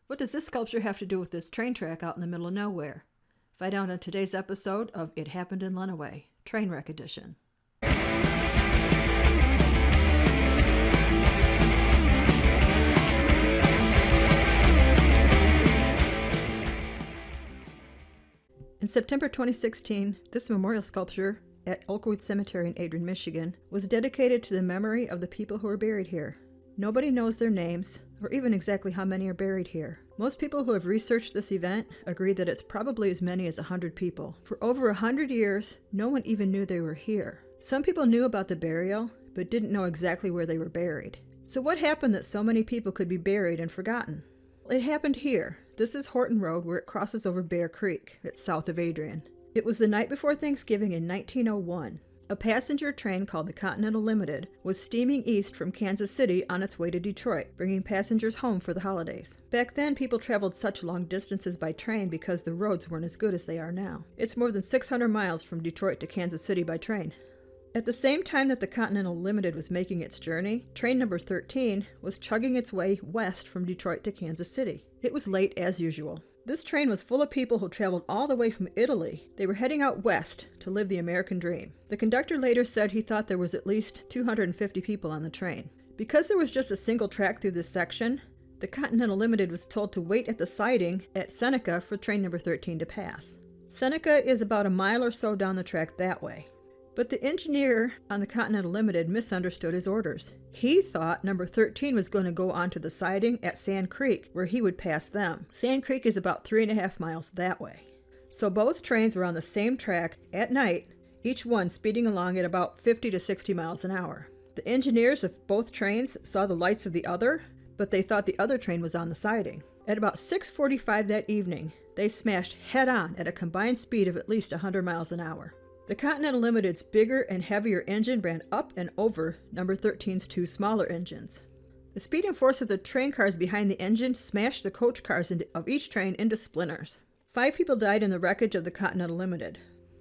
What does this sculpture have to do with this train track out in the middle of nowhere? Find out on today's episode of It Happened in Lenawee, Train Wreck Edition. In September 2016, this memorial sculpture at Oakwood Cemetery in Adrian, Michigan, was dedicated to the memory of the people who are buried here. Nobody knows their names, or even exactly how many are buried here. Most people who have researched this event agree that it's probably as many as 100 people. For over 100 years, no one even knew they were here. Some people knew about the burial, but didn't know exactly where they were buried. So what happened that so many people could be buried and forgotten? It happened here. This is Horton Road, where it crosses over Bear Creek. It's south of Adrian. It was the night before Thanksgiving in 1901. A passenger train called the Continental Limited was steaming east from Kansas City on its way to Detroit, bringing passengers home for the holidays. Back then, people traveled such long distances by train because the roads weren't as good as they are now. It's more than 600 miles from Detroit to Kansas City by train. At the same time that the Continental Limited was making its journey, train number 13 was chugging its way west from Detroit to Kansas City. It was late as usual. This train was full of people who traveled all the way from Italy. They were heading out west to live the American dream. The conductor later said he thought there was at least 250 people on the train. Because there was just a single track through this section, the Continental Limited was told to wait at the siding at Seneca for train number 13 to pass. Seneca is about a mile or so down the track that way. But the engineer on the Continental Limited misunderstood his orders. He thought number 13 was going to go onto the siding at Sand Creek, where he would pass them. Sand Creek is about 3.5 miles that way. So both trains were on the same track at night, each one speeding along at about 50 to 60 miles an hour. The engineers of both trains saw the lights of the other, but they thought the other train was on the siding. At about 6:45 that evening, they smashed head-on at a combined speed of at least 100 miles an hour. The Continental Limited's bigger and heavier engine ran up and over number 13's two smaller engines. The speed and force of the train cars behind the engine smashed the coach cars of each train into splinters. 5 people died in the wreckage of the Continental Limited.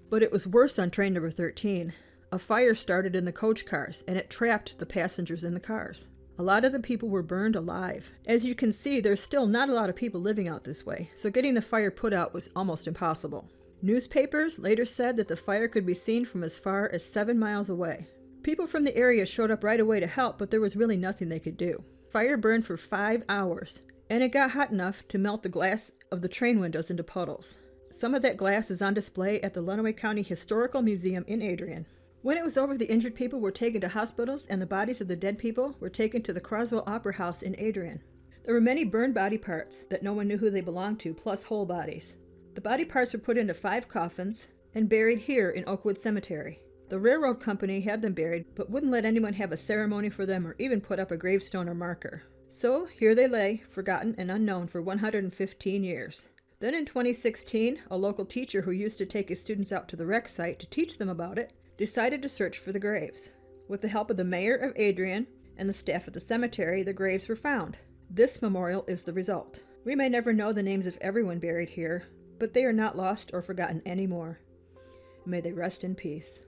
But it was worse on train number 13. A fire started in the coach cars, and it trapped the passengers in the cars. A lot of the people were burned alive. As you can see, there's still not a lot of people living out this way, so getting the fire put out was almost impossible. Newspapers later said that the fire could be seen from as far as 7 miles away. People from the area showed up right away to help, but there was really nothing they could do. Fire burned for 5 hours, and it got hot enough to melt the glass of the train windows into puddles. Some of that glass is on display at the Lenawee County Historical Museum in Adrian. When it was over, the injured people were taken to hospitals, and the bodies of the dead people were taken to the Croswell Opera House in Adrian. There were many burned body parts that no one knew who they belonged to, plus whole bodies. The body parts were put into 5 coffins and buried here in Oakwood Cemetery. The railroad company had them buried, but wouldn't let anyone have a ceremony for them or even put up a gravestone or marker. So here they lay, forgotten and unknown for 115 years. Then in 2016, a local teacher who used to take his students out to the wreck site to teach them about it, decided to search for the graves. With the help of the mayor of Adrian and the staff at the cemetery, the graves were found. This memorial is the result. We may never know the names of everyone buried here, but they are not lost or forgotten anymore. May they rest in peace.